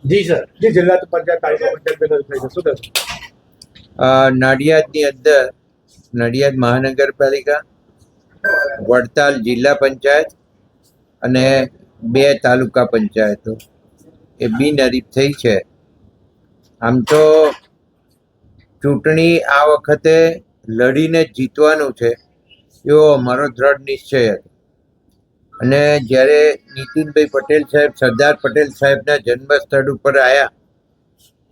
જી sir, જે જિલ્લા પંચાયત તાલુકા પંચાયત થઈ છે શું થશે? નડિયાદની અંદર નડિયાદ મહાનગરપાલિકા, વડતાલ જિલ્લા પંચાયત અને 2 તાલુકા પંચાયતો એ બિનહરીફ થઈ છે. આમ તો ચૂંટણી આ વખતે લડીને જીતવાનું છે એવો અમારો દ્રઢ નિશ્ચય હતો. અને જ્યારે નીતિનભાઈ પટેલ સાહેબ, સરદાર પટેલ સાહેબના જન્મસ્થળ ઉપર આવ્યા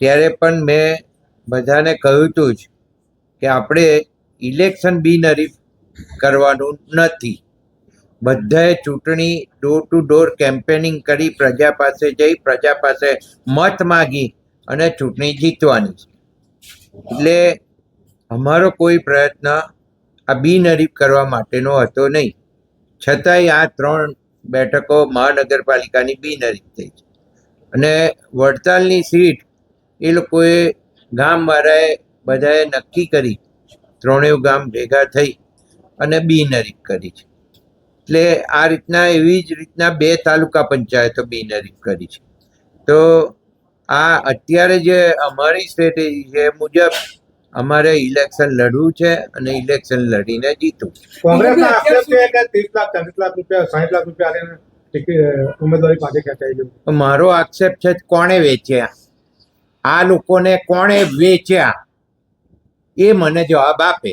ત્યારે પણ મેં બધાને કહ્યું હતું જ કે આપણે ઇલેક્શન બિનહરીફ કરવાનું નથી. બધાએ ચૂંટણી ડોર ટુ ડોર કેમ્પેનિંગ કરી, પ્રજા પાસે જઈ, પ્રજા પાસે મત માગી અને ચૂંટણી જીતવાની છે. એટલે અમારો કોઈ પ્રયત્ન આ બિનહરીફ કરવા માટેનો હતો નહીં. છતાંય આ 3 બેઠકો મહાનગરપાલિકાની બિનહરીફ થઈ છે. અને વડતાલની સીટ એ લોકોએ ગામવાળાએ બધાએ નક્કી કરી, 3 ગામ ભેગા થઈ અને બિનહરીફ કરી છે. એટલે આ રીતના, એવી જ રીતના 2 તાલુકા પંચાયતો બિનહરીફ કરી છે. તો આ અત્યારે જે અમારી સ્ટ્રેટેજી છે એ મુજબ અમારે ઇલેક્શન લડવું છે અને ઇલેક્શન લડીને જીતવું. કોંગ્રેસના આક્ષેપ છે કે 30 લાખ, 40 લાખ રૂપિયા, 60 લાખ રૂપિયા આલીને ઉમેદવારી પાસે ખેંચાઈ ગયું. મારો આક્ષેપ છે કોણે વેચ્યા, આ લોકોને કોણે વેચ્યા એ મને જવાબ આપે.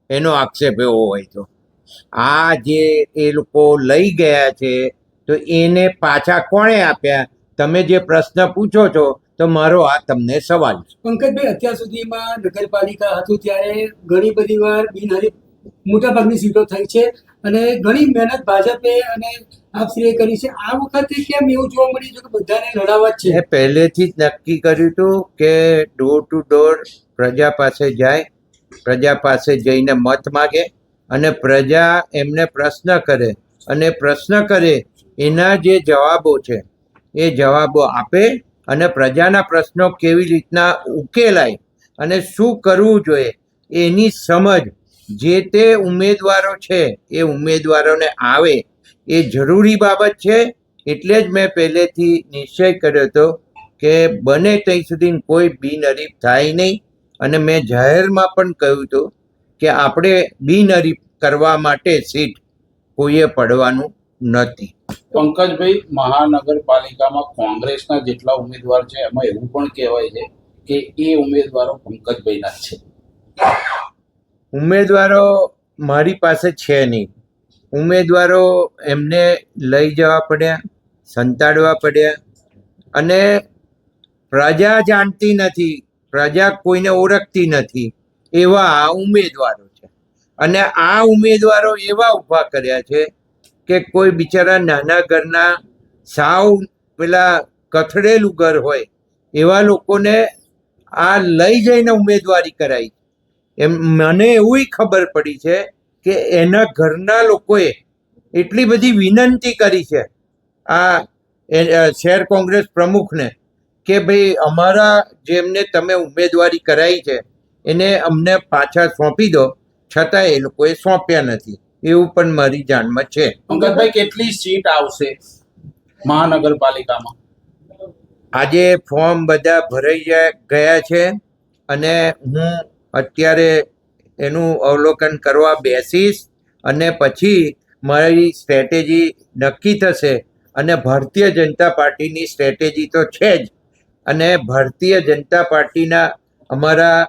એનો આક્ષેપ એવો હોય તો આ જે એ લોકો લઈ ગયા છે તો એને પાછા કોણે આપ્યા? તમે જે પ્રશ્ન પૂછો છો તો મારો આ તમને સવાલ છે. પંકજભાઈ, અત્યાર સુધીમાં નગરપાલિકા હતું ત્યારે ઘણી બધી વાર બિનહરીફ મોટાભાગની સીટો થઈ છે અને ઘણી મહેનત ભાજપે અને આપશ્રીએ કરી છે. આ વખતે કેમ એવું જોવા મળ્યું છે કે બધાને લડાવવા જ છે? મેં પહેલેથી જ નક્કી કર્યું હતું કે ડોર ટુ ડોર પ્રજા પાસે જાય, પ્રજા પાસે જઈને મત માગે અને પ્રજા એમને પ્રશ્ન કરે અને પ્રશ્ન કરે એના જે જવાબો છે એ જવાબો આપે અને પ્રજાના પ્રશ્નો કેવી રીતના ઉકેલાય અને શું કરવું જોઈએ એની સમજ જે તે ઉમેદવારો છે એ ઉમેદવારોને આવે એ જરૂરી બાબત છે. એટલે જ મેં પહેલેથી નિશ્ચય કર્યો હતો કે બને ત્યાં સુધી કોઈ બિનહરીફ થાય નહીં. અને મેં જાહેરમાં પણ કહ્યું હતું કે આપણે બિનહરીફ કરવા માટે સીટ કોઈએ પડવાનું નથી. પંકજભાઈ, મહાનગરપાલિકામાં કોંગ્રેસના જેટલા ઉમેદવાર છે એમાં એવું પણ કહેવાય છે કે એ ઉમેદવારો પંકજભાઈના જ છે. ઉમેદવારો મારી પાસે છે નહીં. ઉમેદવારો એમને લઈ જવા પડ્યા, સંતાડવા પડ્યા અને પ્રજા જાણતી નથી, પ્રજા કોઈને ઓળખતી નથી એવા આ ઉમેદવારો છે. અને આ ઉમેદવારો એવા ઊભા કર્યા છે કે કોઈ બિચારા નાના ઘરના સાવ પેલા કથળેલું ઘર હોય એવા લોકોને આ લઈ જઈને ઉમેદવારી કરાઈ. એમ મને એવી ખબર પડી છે કે એના ઘરના લોકોએ એટલી બધી વિનંતી કરી છે આ શહેર કોંગ્રેસ પ્રમુખને કે ભાઈ અમારા જેમને તમે ઉમેદવારી કરાઈ છે એને અમને પાછા સોંપી દો, છતાં એ લોકોએ સોંપ્યા નથી. એવું પણ મારી જાણમાં છે. પંકજભાઈ, કેટલી સીટ આવશે મહાનગરપાલિકામાં? આજે ફોર્મ બધા ભરાઈ ગયા છે અને હું અત્યારે એનું અવલોકન કરવા બેસીશ અને પછી મારી સ્ટ્રેટેજી નક્કી થશે. અને ભારતીય જનતા પાર્ટીની સ્ટ્રેટેજી તો છે જ. અને ભારતીય જનતા પાર્ટીના અમારા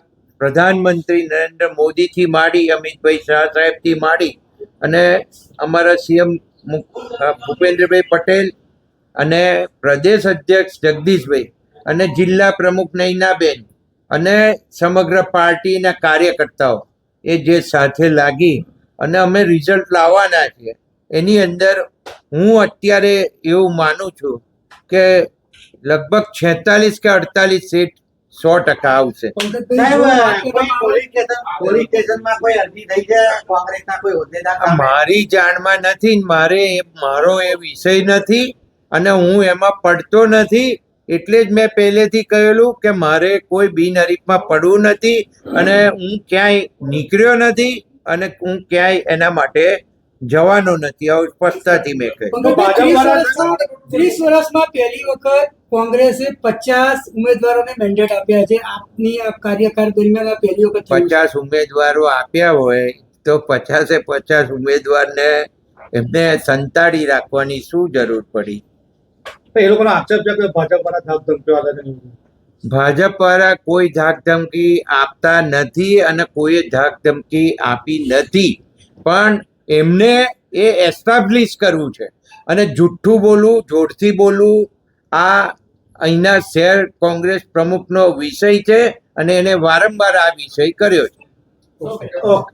પ્રધાનમંત્રી નરેન્દ્ર મોદીથી માંડી, અમિતભાઈ શાહ સાહેબથી માંડી અને અમારા સીએમ ભૂપેન્દ્રભાઈ પટેલ અને પ્રદેશ અધ્યક્ષ જગદીશભાઈ અને જિલ્લા પ્રમુખ નૈનાબેન અને સમગ્ર પાર્ટીના કાર્યકર્તાઓ એ જે સાથે લાગી અને અમે રિઝલ્ટ લાવવાના છીએ. એની અંદર હું અત્યારે એવું માનું છું કે લગભગ 46 કે 48 સીટ 100% આવશે. મારી જાણમાં નથી, મારો એ વિષય નથી અને હું એમાં પડતો નથી. એટલે જ મેં પહેલેથી કહેલું કે મારે કોઈ બિનહરીફમાં પડવું નથી અને હું ક્યાંય નીકળ્યો નથી અને હું ક્યાંય એના માટે જવાનો નથી, આવું સ્પષ્ટતાથી મેં કહ્યું. પંકજભાઈ, 30 વર્ષમાં પહેલી વખત કોંગ્રેસે 50 ઉમેદવારોને મેન્ડેટ આપ્યા છે. આપની આ કાર્યકાળ દરમિયાન આ પહેલી વખત થયું છે. 50 ઉમેદવારો આપ્યા હોય તો 50 ઉમેદવારને એમને સંતાડી રાખવાની શું જરૂર પડી? એ લોકોનો આક્ષેપ છે કે ભાજપ વાળા ધાક ધમકીઓ આલે છે. ભાજપ વાળા કોઈ ધાક ધમકી આપતા નથી અને કોઈએ ધાક ધમકી આપી નથી, પણ એમને એ એસ્ટાબ્લિશ કરવું છે. અને જુઠ્ઠું બોલવું, જોરથી બોલવું આ અહીંના શહેર કોંગ્રેસ પ્રમુખનો વિષય છે અને એને વારંવાર આ વિષય કર્યો છે. ઓકે.